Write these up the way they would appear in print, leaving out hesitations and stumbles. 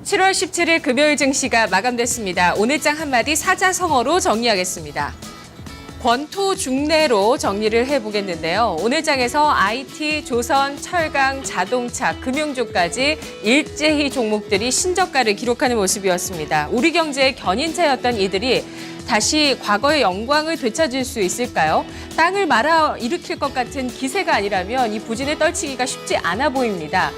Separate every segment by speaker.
Speaker 1: 7월 17일 금요일 증시가 마감됐습니다. 오늘장 한마디 사자성어로 정리하겠습니다. 권토중래로 정리를 해보겠는데요. 오늘장에서 IT, 조선, 철강, 자동차, 금융주까지 일제히 종목들이 신저가를 기록하는 모습이었습니다. 우리 경제의 견인차였던 이들이 다시 과거의 영광을 되찾을 수 있을까요? 땅을 말아 일으킬 것 같은 기세가 아니라면 이 부진을 떨치기가 쉽지 않아 보입니다.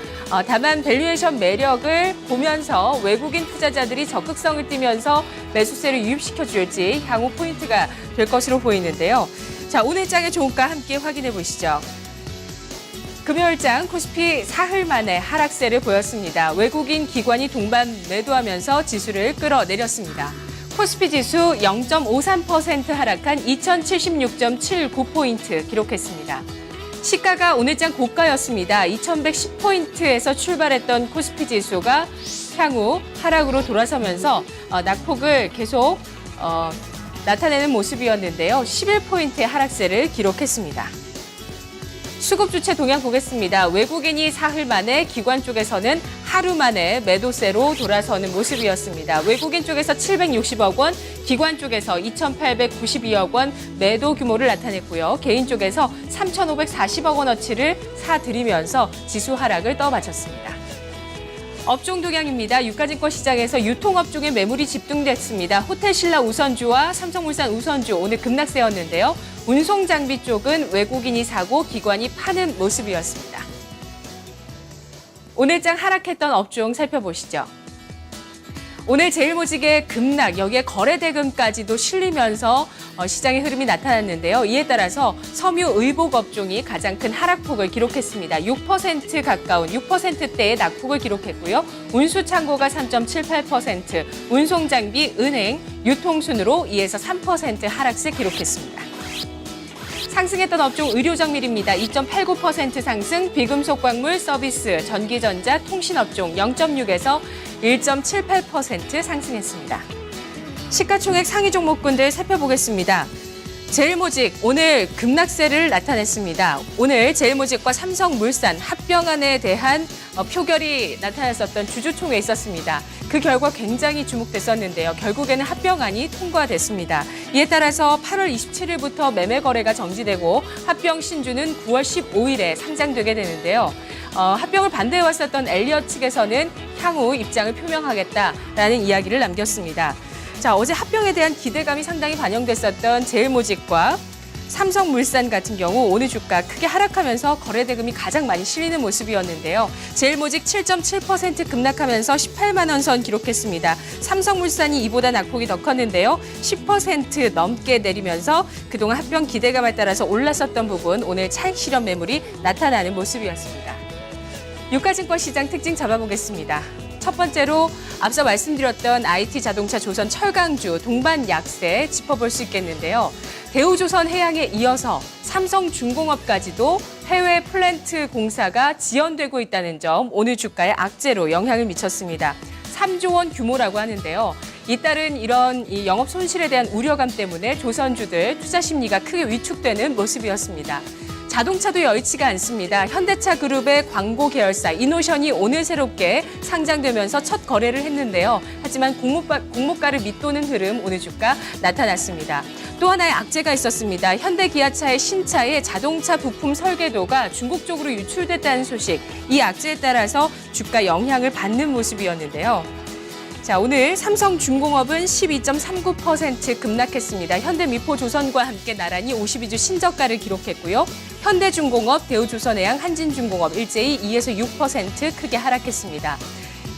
Speaker 1: 다만 밸류에이션 매력을 보면서 외국인 투자자들이 적극성을 띠면서 매수세를 유입시켜 줄지 향후 포인트가 될 것으로 보이는데요. 자, 오늘장의 종가 함께 확인해 보시죠. 금요일장 코스피 사흘 만에 하락세를 보였습니다. 외국인 기관이 동반 매도하면서 지수를 끌어내렸습니다. 코스피 지수 0.53% 하락한 2076.79포인트 기록했습니다. 시가가 오늘장 고가였습니다. 2110포인트에서 출발했던 코스피 지수가 향후 하락으로 돌아서면서 낙폭을 계속 나타내는 모습이었는데요. 11포인트의 하락세를 기록했습니다. 수급 주체 동향 보겠습니다. 외국인이 사흘 만에 기관 쪽에서는 하루 만에 매도세로 돌아서는 모습이었습니다. 외국인 쪽에서 760억 원, 기관 쪽에서 2,892억 원 매도 규모를 나타냈고요. 개인 쪽에서 3,540억 원어치를 사들이면서 지수 하락을 떠받쳤습니다. 업종 동향입니다. 유가증권 시장에서 유통업종에 매물이 집중됐습니다. 호텔신라 우선주와 삼성물산 우선주 오늘 급락세였는데요. 운송장비 쪽은 외국인이 사고 기관이 파는 모습이었습니다. 오늘장 하락했던 업종 살펴보시죠. 오늘 제일모직의 급락, 여기에 거래대금까지도 실리면서 시장의 흐름이 나타났는데요. 이에 따라서 섬유의복 업종이 가장 큰 하락폭을 기록했습니다. 6% 가까운 6%대의 낙폭을 기록했고요. 운수창고가 3.78%, 운송장비, 은행, 유통순으로 2에서 3% 하락세 기록했습니다. 상승했던 업종 의료정밀입니다. 2.89% 상승, 비금속 광물, 서비스, 전기전자, 통신업종 0.6에서 1.78% 상승했습니다. 시가총액 상위 종목군들 살펴보겠습니다. 제일모직 오늘 급락세를 나타냈습니다. 오늘 제일모직과 삼성물산 합병안에 대한 표결이 나타났었던 주주총회에 있었습니다. 그 결과 굉장히 주목됐었는데요. 결국에는 합병안이 통과됐습니다. 이에 따라서 8월 27일부터 매매 거래가 정지되고 합병 신주는 9월 15일에 상장되게 되는데요. 합병을 반대해왔었던 엘리엇 측에서는 향후 입장을 표명하겠다라는 이야기를 남겼습니다. 자, 어제 합병에 대한 기대감이 상당히 반영됐었던 제일모직과 삼성물산 같은 경우 오늘 주가 크게 하락하면서 거래대금이 가장 많이 실리는 모습이었는데요. 제일모직 7.7% 급락하면서 18만 원 선 기록했습니다. 삼성물산이 이보다 낙폭이 더 컸는데요. 10% 넘게 내리면서 그동안 합병 기대감에 따라서 올랐었던 부분 오늘 차익 실현 매물이 나타나는 모습이었습니다. 유가증권 시장 특징 잡아보겠습니다. 첫 번째로 앞서 말씀드렸던 IT, 자동차, 조선, 철강주 동반 약세 짚어볼 수 있겠는데요. 대우조선해양에 이어서 삼성중공업까지도 해외 플랜트 공사가 지연되고 있다는 점 오늘 주가에 악재로 영향을 미쳤습니다. 3조 원 규모라고 하는데요. 잇따른 이런 영업 손실에 대한 우려감 때문에 조선주들 투자 심리가 크게 위축되는 모습이었습니다. 자동차도 여의치가 않습니다. 현대차 그룹의 광고 계열사 이노션이 오늘 새롭게 상장되면서 첫 거래를 했는데요. 하지만 공모가를 밑도는 흐름 오늘 주가 나타났습니다. 또 하나의 악재가 있었습니다. 현대기아차의 신차의 자동차 부품 설계도가 중국 쪽으로 유출됐다는 소식. 이 악재에 따라서 주가 영향을 받는 모습이었는데요. 자, 오늘 삼성중공업은 12.39% 급락했습니다. 현대미포조선과 함께 나란히 52주 신저가를 기록했고요. 현대중공업, 대우조선해양, 한진중공업 일제히 2에서 6% 크게 하락했습니다.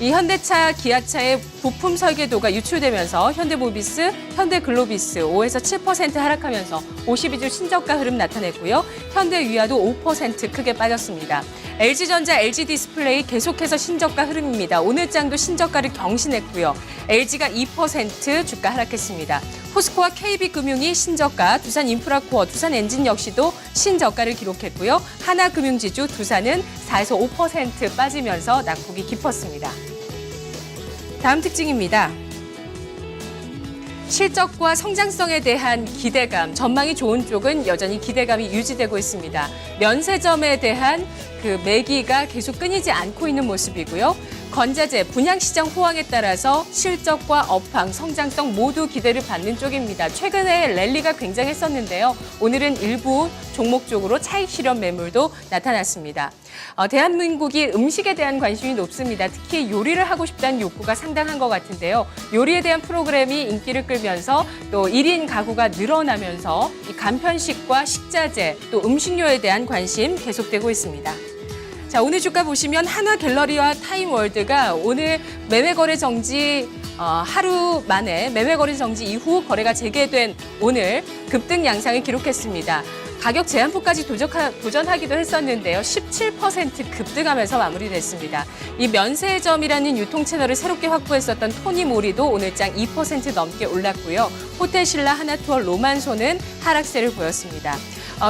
Speaker 1: 이 현대차, 기아차의 부품 설계도가 유출되면서 현대모비스, 현대글로비스 5에서 7% 하락하면서 52주 신저가 흐름 나타냈고요. 현대위아도 5% 크게 빠졌습니다. LG전자, LG디스플레이 계속해서 신저가 흐름입니다. 오늘장도 신저가를 경신했고요. LG가 2% 주가 하락했습니다. 포스코와 KB금융이 신저가, 두산인프라코어, 두산엔진 역시도 신저가를 기록했고요. 하나금융지주, 두산은 4에서 5% 빠지면서 낙폭이 깊었습니다. 다음 특징입니다. 실적과 성장성에 대한 기대감, 전망이 좋은 쪽은 여전히 기대감이 유지되고 있습니다. 면세점에 대한 그 매기가 계속 끊이지 않고 있는 모습이고요. 건자재, 분양시장 호황에 따라서 실적과 업황, 성장성 모두 기대를 받는 쪽입니다. 최근에 랠리가 굉장했었는데요. 오늘은 일부 종목 쪽으로 차익 실현 매물도 나타났습니다. 대한민국이 음식에 대한 관심이 높습니다. 특히 요리를 하고 싶다는 욕구가 상당한 것 같은데요. 요리에 대한 프로그램이 인기를 끌면서 또 1인 가구가 늘어나면서 이 간편식과 식자재, 또 음식료에 대한 관심 계속되고 있습니다. 자, 오늘 주가 보시면 한화갤러리와 타임월드가 오늘 매매거래 정지 하루 만에 매매거래 정지 이후 거래가 재개된 오늘 급등 양상을 기록했습니다. 가격 제한폭까지 도전하기도 했었는데요. 17% 급등하면서 마무리됐습니다. 이 면세점이라는 유통 채널을 새롭게 확보했었던 토니모리도 오늘장 2% 넘게 올랐고요. 호텔신라, 하나투어, 로만소는 하락세를 보였습니다.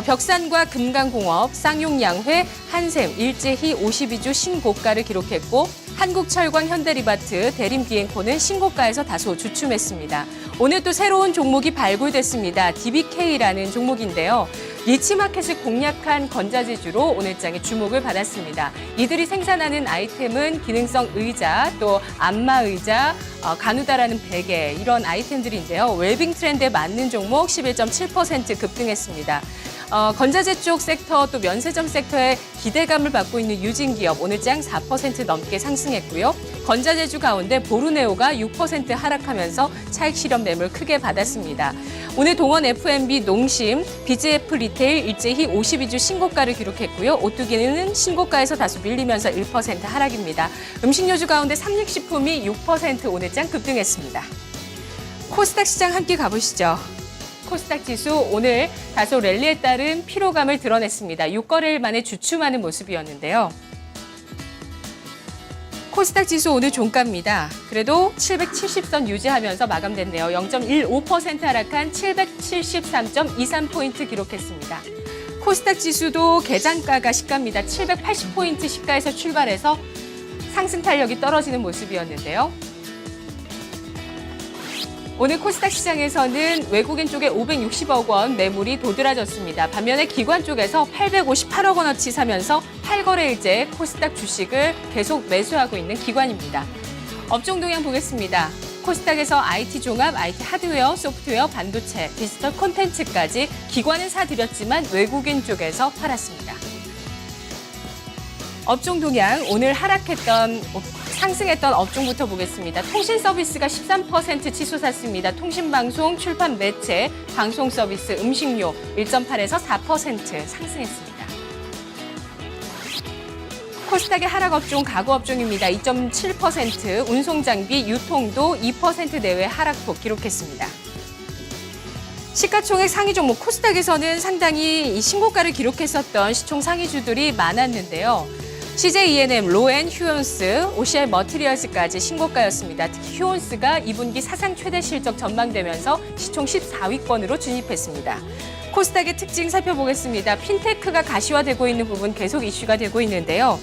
Speaker 1: 벽산과 금강공업, 쌍용양회, 한샘, 일제히 52주 신고가를 기록했고 한국철광, 현대리바트, 대림비행코는 신고가에서 다소 주춤했습니다. 오늘 또 새로운 종목이 발굴됐습니다. DBK라는 종목인데요. 니치마켓을 공략한 건자재주로 오늘장에 주목을 받았습니다. 이들이 생산하는 아이템은 기능성 의자, 또 안마의자, 가누다라는 베개 이런 아이템들인데요. 웰빙 트렌드에 맞는 종목 11.7% 급등했습니다. 건자재 쪽 섹터 또 면세점 섹터에 기대감을 받고 있는 유진기업 오늘장 4% 넘게 상승했고요. 건자재주 가운데 보르네오가 6% 하락하면서 차익 실현 매물 크게 받았습니다. 오늘 동원 F&B, 농심, BGF 리테일 일제히 52주 신고가를 기록했고요. 오뚜기는 신고가에서 다소 밀리면서 1% 하락입니다. 음식료주 가운데 삼lik식품이 6% 오늘장 급등했습니다. 코스닥 시장 함께 가보시죠. 코스닥 지수 오늘 다소 랠리에 따른 피로감을 드러냈습니다. 6거래일 만에 주춤하는 모습이었는데요. 코스닥 지수 오늘 종가입니다. 그래도 770선 유지하면서 마감됐네요. 0.15% 하락한 773.23포인트 기록했습니다. 코스닥 지수도 개장가가 시가입니다. 780포인트 시가에서 출발해서 상승 탄력이 떨어지는 모습이었는데요. 오늘 코스닥 시장에서는 외국인 쪽에 560억 원 매물이 도드라졌습니다. 반면에 기관 쪽에서 858억 원어치 사면서 8거래일째 코스닥 주식을 계속 매수하고 있는 기관입니다. 업종 동향 보겠습니다. 코스닥에서 IT 종합, IT 하드웨어, 소프트웨어, 반도체, 디지털 콘텐츠까지 기관은 사들였지만 외국인 쪽에서 팔았습니다. 업종 동향 오늘 상승했던 업종부터 보겠습니다. 통신 서비스가 13% 치솟았습니다. 통신방송, 출판 매체, 방송 서비스, 음식료 1.8에서 4% 상승했습니다. 코스닥의 하락 업종 가구 업종입니다. 2.7%, 운송장비, 유통도 2% 내외 하락폭 기록했습니다. 시가총액 상위 종목 코스닥에서는 상당히 신고가를 기록했었던 시총 상위주들이 많았는데요. CJ E&M, 로엔, 휴온스, OCI 머티리얼스까지 신고가였습니다. 특히 휴온스가 2분기 사상 최대 실적 전망되면서 시총 14위권으로 진입했습니다. 코스닥의 특징 살펴보겠습니다. 핀테크가 가시화되고 있는 부분 계속 이슈가 되고 있는데요.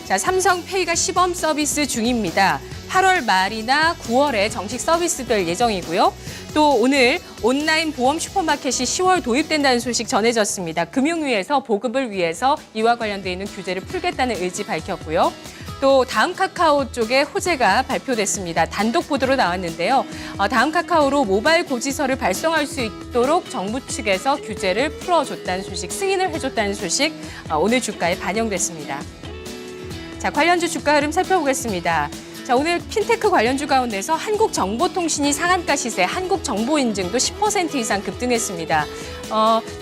Speaker 1: 자, 삼성페이가 시범 서비스 중입니다. 8월 말이나 9월에 정식 서비스될 예정이고요. 또 오늘 온라인 보험 슈퍼마켓이 10월 도입된다는 소식 전해졌습니다. 금융위에서 보급을 위해서 이와 관련돼 있는 규제를 풀겠다는 의지 밝혔고요. 또 다음 카카오 쪽에 호재가 발표됐습니다. 단독 보도로 나왔는데요. 다음 카카오로 모바일 고지서를 발송할 수 있도록 정부 측에서 규제를 풀어줬다는 소식, 승인을 해줬다는 소식 오늘 주가에 반영됐습니다. 자, 관련주 주가 흐름 살펴보겠습니다. 자, 오늘 핀테크 관련주 가운데서 한국정보통신이 상한가 시세, 한국정보인증도 10% 이상 급등했습니다.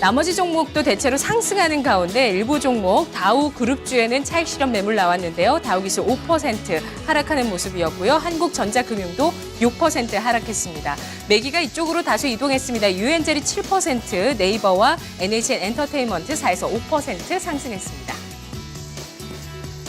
Speaker 1: 나머지 종목도 대체로 상승하는 가운데 일부 종목 다우그룹주에는 차익 실현 매물 나왔는데요. 다우지수 5% 하락하는 모습이었고요. 한국전자금융도 6% 하락했습니다. 매기가 이쪽으로 다소 이동했습니다. 유엔젤이 7%, 네이버와 NHN 엔터테인먼트 4에서 5% 상승했습니다.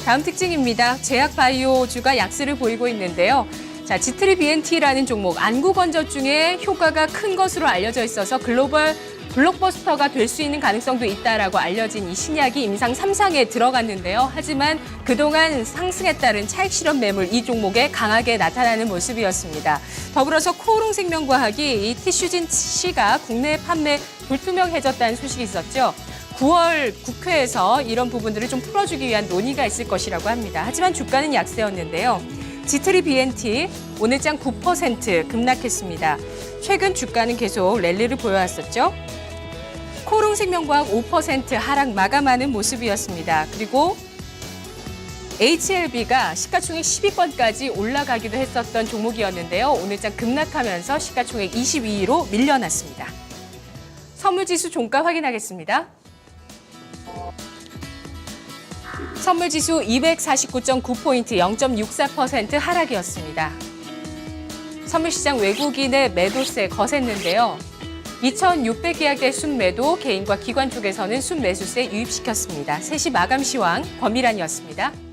Speaker 1: 다음 특징입니다. 제약바이오주가 약세를 보이고 있는데요. 자, 지트리비엔티라는 종목, 안구건조 중에 효과가 큰 것으로 알려져 있어서 글로벌 블록버스터가 될 수 있는 가능성도 있다라고 알려진 이 신약이 임상 3상에 들어갔는데요. 하지만 그동안 상승에 따른 차익 실현 매물 이 종목에 강하게 나타나는 모습이었습니다. 더불어서 코오롱생명과학이 이 티슈진 C가 국내 판매 불투명해졌다는 소식이 있었죠. 9월 국회에서 이런 부분들을 좀 풀어주기 위한 논의가 있을 것이라고 합니다. 하지만 주가는 약세였는데요. 지트리 BNT 오늘장 9% 급락했습니다. 최근 주가는 계속 랠리를 보여왔었죠. 코롱생명과학 5% 하락 마감하는 모습이었습니다. 그리고 HLB가 시가총액 10위권까지 올라가기도 했었던 종목이었는데요. 오늘장 급락하면서 시가총액 22위로 밀려났습니다. 선물지수 종가 확인하겠습니다. 선물지수 249.9포인트 0.64% 하락이었습니다. 선물시장 외국인의 매도세 거셌는데요. 2,600계약대 순매도 개인과 기관 쪽에서는 순매수세 유입시켰습니다. 3시 마감 시황 권미란이었습니다.